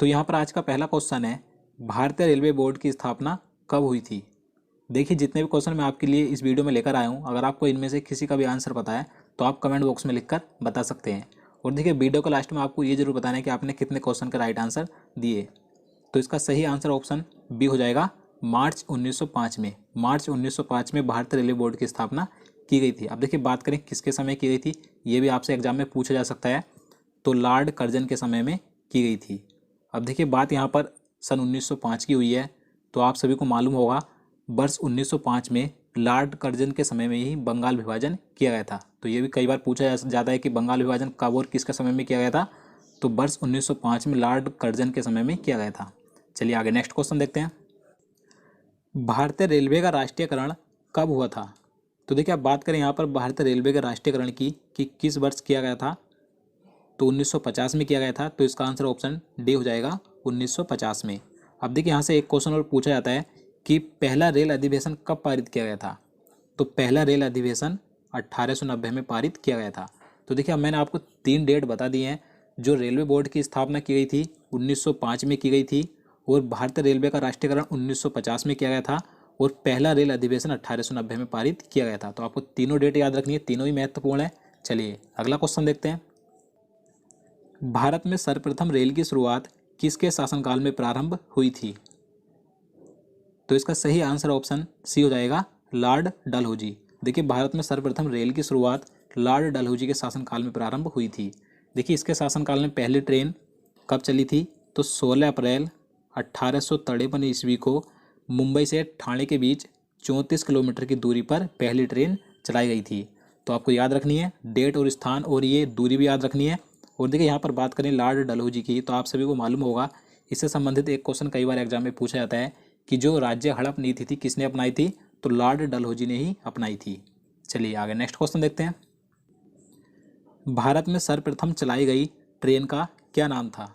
तो यहाँ पर आज का पहला क्वेश्चन है, भारतीय रेलवे बोर्ड की स्थापना कब हुई थी। देखिए जितने भी क्वेश्चन मैं आपके लिए इस वीडियो में लेकर आया हूँ, अगर आपको इनमें से किसी का भी आंसर पता है तो आप कमेंट बॉक्स में लिखकर बता सकते हैं। और देखिए वीडियो के लास्ट में आपको ये जरूर बताना है कि आपने कितने क्वेश्चन का राइट आंसर दिए। तो इसका सही आंसर ऑप्शन बी हो जाएगा, मार्च 1905 में। मार्च 1905 में भारतीय रेलवे बोर्ड की स्थापना की गई थी। अब देखिए बात करें किसके समय की गई थी, ये भी आपसे एग्जाम में पूछा जा सकता है। तो लॉर्ड कर्जन के समय में की गई थी। अब देखिए बात यहाँ पर सन 1905 की हुई है, तो आप सभी को मालूम होगा वर्ष 1905 में लॉर्ड कर्जन के समय में ही बंगाल विभाजन किया गया था। तो ये भी कई बार पूछा जाता है कि बंगाल विभाजन कब और किसके समय में किया गया था। तो वर्ष 1905 में लॉर्ड कर्जन के समय में किया गया था। चलिए आगे नेक्स्ट क्वेश्चन देखते हैं। भारतीय रेलवे का राष्ट्रीयकरण कब हुआ था। तो देखिए आप बात करें यहाँ पर भारतीय रेलवे के राष्ट्रीयकरण की कि किस वर्ष किया गया था, तो 1950 में किया गया था। तो इसका आंसर ऑप्शन डी हो जाएगा, 1950 में। अब देखिए यहाँ से एक क्वेश्चन और पूछा जाता है कि पहला रेल अधिवेशन कब पारित किया गया था। तो पहला रेल अधिवेशन 1890 में पारित किया गया था। तो देखिए अब मैंने आपको 3 डेट बता दी हैं। जो रेलवे बोर्ड की स्थापना की गई थी 1905 में की गई थी, और भारतीय रेलवे का राष्ट्रीयकरण 1950 में किया गया था, और पहला रेल अधिवेशन 1890 में पारित किया गया था। तो आपको तीनों डेट याद रखनी है, तीनों ही महत्वपूर्ण है। चलिए अगला क्वेश्चन देखते हैं। भारत में सर्वप्रथम रेल की शुरुआत किसके शासनकाल में प्रारंभ हुई थी। तो इसका सही आंसर ऑप्शन सी हो जाएगा, लॉर्ड डलहौजी। देखिए भारत में सर्वप्रथम रेल की शुरुआत लॉर्ड डलहौजी के शासनकाल में प्रारंभ हुई थी। देखिए इसके शासनकाल में पहली ट्रेन कब चली थी, तो 16 अप्रैल 1853 ईस्वी को मुंबई से ठाणे के बीच 34 किलोमीटर की दूरी पर पहली ट्रेन चलाई गई थी। तो आपको याद रखनी है डेट और स्थान, और ये दूरी भी याद रखनी है। और देखिए यहाँ पर बात करें लॉर्ड डलहौजी की, तो आप सभी को मालूम होगा इससे संबंधित एक क्वेश्चन कई बार एग्जाम में पूछा जाता है कि जो राज्य हड़प नीति थी किसने अपनाई थी, तो लॉर्ड डलहौजी ने ही अपनाई थी। चलिए आगे नेक्स्ट क्वेश्चन देखते हैं। भारत में सर्वप्रथम चलाई गई ट्रेन का क्या नाम था।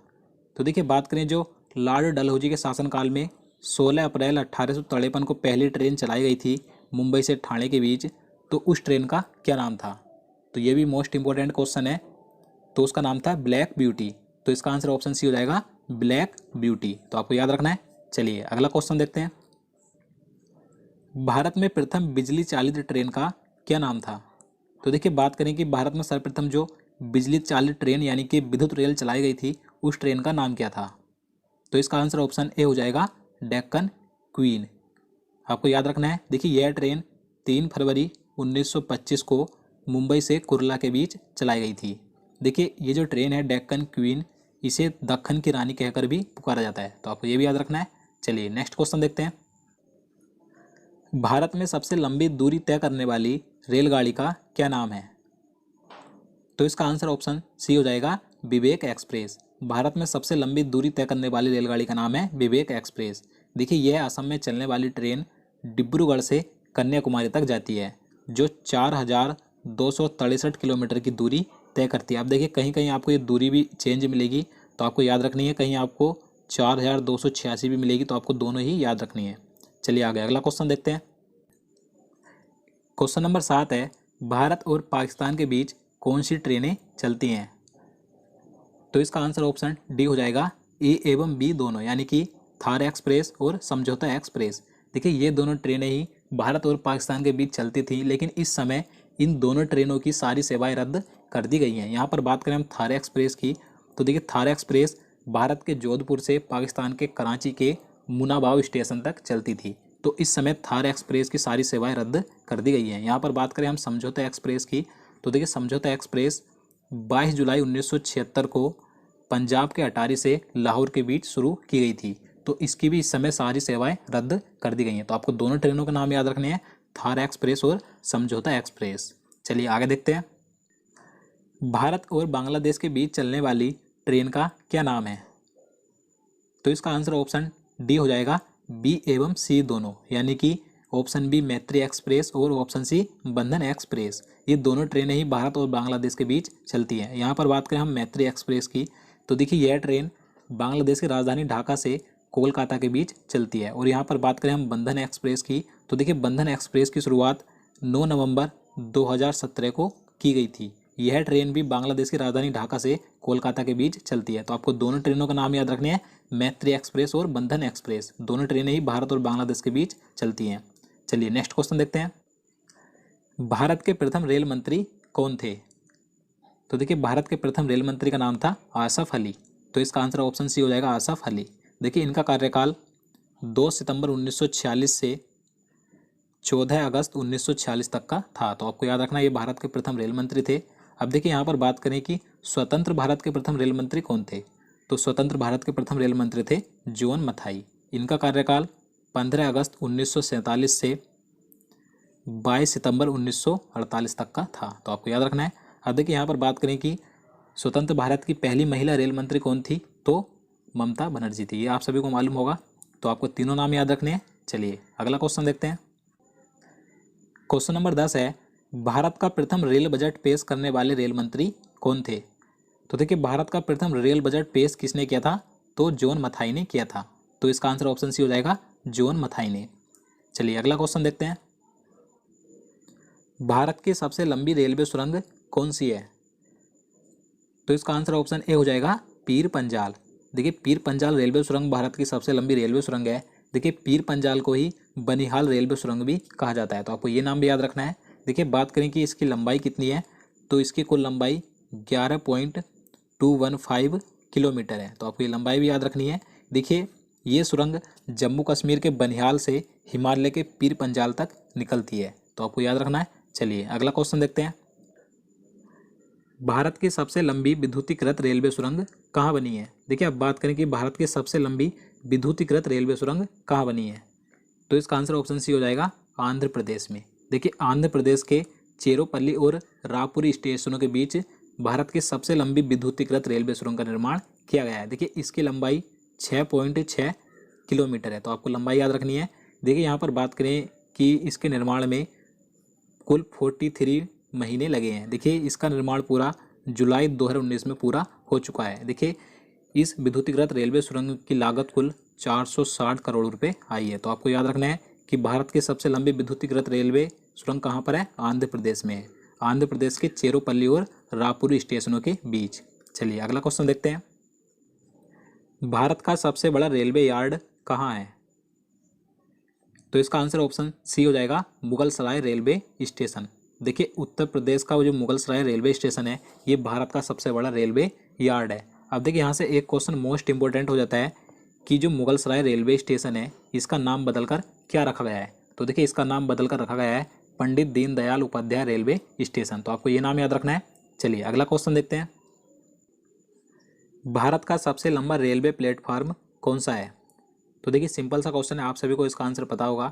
तो देखिए बात करें जो लॉर्ड डलहौजी के शासनकाल में 16 अप्रैल 1853 को पहली ट्रेन चलाई गई थी मुंबई से ठाणे के बीच, तो उस ट्रेन का क्या नाम था। तो ये भी मोस्ट इंपॉर्टेंट क्वेश्चन है। तो उसका नाम था ब्लैक ब्यूटी। तो इसका आंसर ऑप्शन सी हो जाएगा, ब्लैक ब्यूटी। तो आपको याद रखना है। चलिए अगला क्वेश्चन देखते हैं। भारत में प्रथम बिजली चालित ट्रेन का क्या नाम था। तो देखिए बात करें कि भारत में सर्वप्रथम जो बिजली चालित ट्रेन यानी कि विद्युत रेल चलाई गई थी, उस ट्रेन का नाम क्या था। तो इसका आंसर ऑप्शन ए हो जाएगा, डेक्कन क्वीन। आपको याद रखना है। देखिए यह ट्रेन 3 फरवरी 1925 को मुंबई से कुर्ला के बीच चलाई गई थी। देखिए ये जो ट्रेन है डेक्कन क्वीन, इसे दक्कन की रानी कहकर भी पुकारा जाता है। तो आपको ये भी याद रखना है। चलिए नेक्स्ट क्वेश्चन देखते हैं। भारत में सबसे लंबी दूरी तय करने वाली रेलगाड़ी का क्या नाम है। तो इसका आंसर ऑप्शन सी हो जाएगा, विवेक एक्सप्रेस। भारत में सबसे लंबी दूरी तय करने वाली रेलगाड़ी का नाम है विवेक एक्सप्रेस। देखिए यह असम में चलने वाली ट्रेन डिब्रूगढ़ से कन्याकुमारी तक जाती है, जो 4263 किलोमीटर की दूरी तय करती है। आप देखिए कहीं कहीं आपको ये दूरी भी चेंज मिलेगी, तो आपको याद रखनी है। कहीं आपको 4286 भी मिलेगी, तो आपको दोनों ही याद रखनी है। चलिए आगे अगला क्वेश्चन देखते हैं। क्वेश्चन नंबर 7 है, भारत और पाकिस्तान के बीच कौन सी ट्रेनें चलती हैं। तो इसका आंसर ऑप्शन डी हो जाएगा, ए एवं बी दोनों, यानी कि थार एक्सप्रेस और समझौता एक्सप्रेस। देखिए ये दोनों ट्रेनें ही भारत और पाकिस्तान के बीच चलती थी, लेकिन इस समय इन दोनों ट्रेनों की सारी सेवाएं रद्द कर दी गई हैं। यहाँ पर बात करें हम थार एक्सप्रेस की, तो देखिए थार एक्सप्रेस भारत के जोधपुर से पाकिस्तान के कराची के मुनाबाव स्टेशन तक चलती थी। तो इस समय थार एक्सप्रेस की सारी सेवाएं रद्द कर दी गई हैं। यहाँ पर बात करें हम समझौता एक्सप्रेस की, तो देखिए समझौता एक्सप्रेस 22 जुलाई 1976 को पंजाब के अटारी से लाहौर के बीच शुरू की गई थी। तो इसकी भी इस समय सारी सेवाएं रद्द कर दी गई हैं। तो आपको दोनों ट्रेनों का नाम याद रखने हैं, थार एक्सप्रेस और समझौता एक्सप्रेस। चलिए आगे देखते हैं। भारत और बांग्लादेश के बीच चलने वाली ट्रेन का क्या नाम है। तो इसका आंसर ऑप्शन डी हो जाएगा, बी एवं सी दोनों, यानी कि ऑप्शन बी मैत्री एक्सप्रेस और ऑप्शन सी बंधन एक्सप्रेस। ये दोनों ट्रेनें ही भारत और बांग्लादेश के बीच चलती हैं। यहाँ पर बात करें हम मैत्री एक्सप्रेस की, तो देखिए यह ट्रेन बांग्लादेश की राजधानी ढाका से कोलकाता के बीच चलती है। और यहाँ पर बात करें हम बंधन एक्सप्रेस की, तो देखिए बंधन एक्सप्रेस की शुरुआत 9 नवंबर 2017 को की गई थी। यह ट्रेन भी बांग्लादेश की राजधानी ढाका से कोलकाता के बीच चलती है। तो आपको दोनों ट्रेनों का नाम याद रखने हैं, मैत्री एक्सप्रेस और बंधन एक्सप्रेस। दोनों ट्रेनें ही भारत और बांग्लादेश के बीच चलती हैं। चलिए नेक्स्ट क्वेश्चन देखते हैं। भारत के प्रथम रेल मंत्री कौन थे? तो देखिए भारत के प्रथम रेल मंत्री का नाम था आसफ अली। तो इसका आंसर ऑप्शन सी हो जाएगा, आसफ अली। देखिए इनका कार्यकाल 2 सितंबर 1946 से 14 अगस्त 1946 तक का था। तो आपको याद रखना ये भारत के प्रथम रेल मंत्री थे। अब देखिए यहाँ पर बात करें कि स्वतंत्र भारत के प्रथम रेल मंत्री कौन थे। तो स्वतंत्र भारत के प्रथम रेल मंत्री थे जॉन मथाई। इनका कार्यकाल 15 अगस्त 1947 से 22 सितंबर 1948 तक का था। तो आपको याद रखना है। अब देखिए यहाँ पर बात करें कि स्वतंत्र भारत की पहली महिला रेल मंत्री कौन थी, तो ममता बनर्जी थी। ये आप सभी को मालूम होगा। तो आपको तीनों नाम याद रखने हैं। चलिए अगला क्वेश्चन देखते हैं। क्वेश्चन नंबर 10 है, भारत का प्रथम रेल बजट पेश करने वाले रेल मंत्री कौन थे? तो देखिए भारत का प्रथम रेल बजट पेश किसने किया था? तो जॉन मथाई ने किया था। तो इसका आंसर ऑप्शन सी हो जाएगा, जॉन मथाई ने। चलिए अगला क्वेश्चन देखते हैं। भारत की सबसे लंबी रेलवे सुरंग कौन सी है? तो इसका आंसर ऑप्शन ए हो जाएगा, पीर पंजाल। देखिए पीर पंजाल रेलवे सुरंग भारत की सबसे लंबी रेलवे सुरंग है। देखिए पीर पंजाल को ही बनिहाल रेलवे सुरंग भी कहा जाता है। तो आपको ये नाम भी याद रखना है। देखिए बात करें कि इसकी लंबाई कितनी है, तो इसकी कुल लंबाई 11.215 किलोमीटर है। तो आपको ये लंबाई भी याद रखनी है। देखिए ये सुरंग जम्मू कश्मीर के बनिहाल से हिमालय के पीर पंजाल तक निकलती है। तो आपको याद रखना है। चलिए अगला क्वेश्चन देखते हैं। भारत की सबसे लंबी विद्युतीकृत रेलवे सुरंग कहाँ बनी है? देखिए अब बात करें कि भारत की सबसे लंबी विद्युतीकृत रेलवे सुरंग कहाँ बनी है, तो इसका आंसर ऑप्शन सी हो जाएगा, आंध्र प्रदेश में। देखिए आंध्र प्रदेश के चेरोपल्ली और रायपुरी स्टेशनों के बीच भारत की सबसे लंबी विद्युतीकृत रेलवे सुरंग का निर्माण किया गया है। देखिए इसकी लंबाई 6.6 किलोमीटर है। तो आपको लंबाई याद रखनी है। देखिए यहाँ पर बात करें कि इसके निर्माण में कुल 43 महीने लगे हैं। देखिए इसका निर्माण पूरा जुलाई 2019 में पूरा हो चुका है। देखिए इस विद्युतीकृत रेलवे सुरंग की लागत कुल 460 करोड़ रुपए आई है। तो आपको याद रखना है कि भारत की सबसे लंबी विद्युतीकृत रेलवे सुरंग कहाँ पर है? आंध्र प्रदेश में है। आंध्र प्रदेश के चेरोपल्ली और रायपुरी स्टेशनों के बीच। चलिए अगला क्वेश्चन देखते हैं। भारत का सबसे बड़ा रेलवे यार्ड कहाँ है? तो इसका आंसर ऑप्शन सी हो जाएगा, मुगलसराय रेलवे स्टेशन। देखिए उत्तर प्रदेश का वो जो मुगलसराय रेलवे स्टेशन है ये भारत का सबसे बड़ा रेलवे यार्ड है। अब देखिए यहाँ से एक क्वेश्चन मोस्ट इंपॉर्टेंट हो जाता है कि जो मुगलसराय रेलवे स्टेशन है इसका नाम बदलकर क्या रखा गया है। तो देखिए इसका नाम बदलकर रखा गया है पंडित दीनदयाल उपाध्याय रेलवे स्टेशन। तो आपको ये नाम याद रखना है। चलिए अगला क्वेश्चन देखते हैं। भारत का सबसे लंबा रेलवे प्लेटफॉर्म कौन सा है? तो देखिए सिंपल सा क्वेश्चन है, आप सभी को इसका आंसर पता होगा।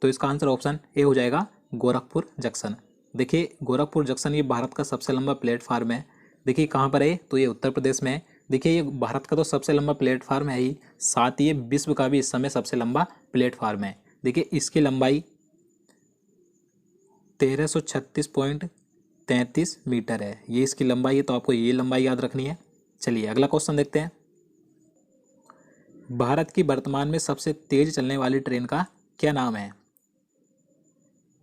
तो इसका आंसर ऑप्शन ए हो जाएगा, गोरखपुर जंक्शन। देखिए गोरखपुर जंक्शन ये भारत का सबसे लंबा प्लेटफार्म है। देखिए कहाँ पर है, तो ये उत्तर प्रदेश में है। देखिए ये भारत का तो सबसे लंबा प्लेटफार्म है ही, साथ ही ये विश्व का भी इस समय सबसे लंबा प्लेटफार्म है। देखिए इसकी लंबाई 1336.33 मीटर है। ये इसकी लंबाई है। तो आपको ये लंबाई याद रखनी है। चलिए अगला क्वेश्चन देखते हैं। भारत की वर्तमान में सबसे तेज चलने वाली ट्रेन का क्या नाम है?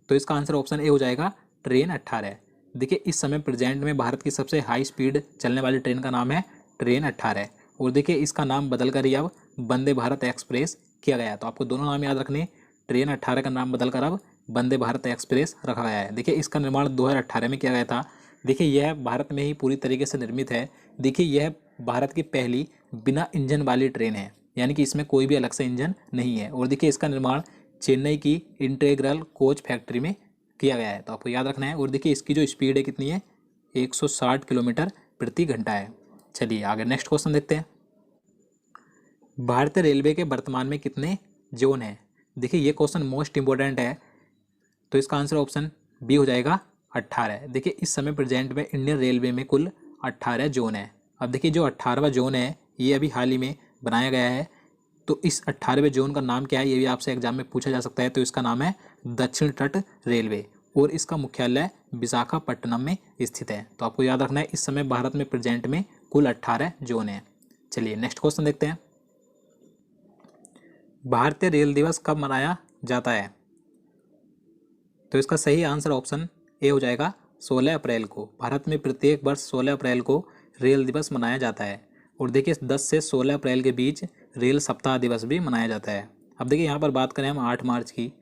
तो इसका आंसर ऑप्शन ए हो जाएगा, ट्रेन 18। देखिए इस समय प्रेजेंट में भारत की सबसे हाई स्पीड चलने वाली ट्रेन का नाम है ट्रेन 18। और देखिए इसका नाम बदलकर ही अब वंदे भारत एक्सप्रेस किया गया है। तो आपको दोनों नाम याद रखने, ट्रेन 18 का नाम बदलकर अब वंदे भारत एक्सप्रेस रखा गया है। देखिए इसका निर्माण 2018 में किया गया था। देखिए यह भारत में ही पूरी तरीके से निर्मित है। देखिए यह भारत की पहली बिना इंजन वाली ट्रेन है, यानी कि इसमें कोई भी अलग से इंजन नहीं है। और देखिए इसका निर्माण चेन्नई की इंटेग्रल कोच फैक्ट्री में किया गया है। तो आपको याद रखना है। और देखिए इसकी जो स्पीड है कितनी है, 160 किलोमीटर प्रति घंटा है। चलिए आगे नेक्स्ट क्वेश्चन देखते हैं। भारतीय रेलवे के वर्तमान में कितने जोन हैं? देखिए ये क्वेश्चन मोस्ट इंपॉर्टेंट है। तो इसका आंसर ऑप्शन बी हो जाएगा, 18। देखिए इस समय प्रेजेंट में इंडियन रेलवे में कुल 18 जोन है। अब देखिए जो 18वां जोन है ये अभी हाल ही में बनाया गया है। तो इस 18वें जोन का नाम क्या है, ये भी आपसे एग्जाम में पूछा जा सकता है। तो इसका नाम है दक्षिण तट रेलवे और इसका मुख्यालय विशाखापट्टनम में स्थित है। तो आपको याद रखना है इस समय भारत में प्रेजेंट में कुल 18 जोन है। चलिए नेक्स्ट क्वेश्चन देखते हैं। भारतीय रेल दिवस कब मनाया जाता है? तो इसका सही आंसर ऑप्शन ए हो जाएगा, 16 अप्रैल को भारत में प्रत्येक वर्ष 16 अप्रैल को रेल दिवस मनाया जाता है। और देखिए 10 से 16 अप्रैल के बीच रेल सप्ताह दिवस भी मनाया जाता है। अब देखिए यहाँ पर बात करें हम 8 मार्च की,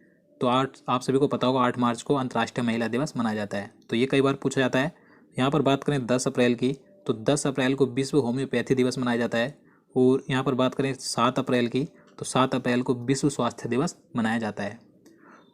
तो आप सभी को पता होगा 8 मार्च को अंतर्राष्ट्रीय महिला दिवस मनाया जाता है, तो ये कई बार पूछा जाता है। यहाँ पर बात करें 10 अप्रैल की, तो 10 अप्रैल को विश्व होम्योपैथी दिवस मनाया जाता है। और यहाँ पर बात करें 7 अप्रैल की, तो 7 अप्रैल को विश्व स्वास्थ्य दिवस मनाया जाता है।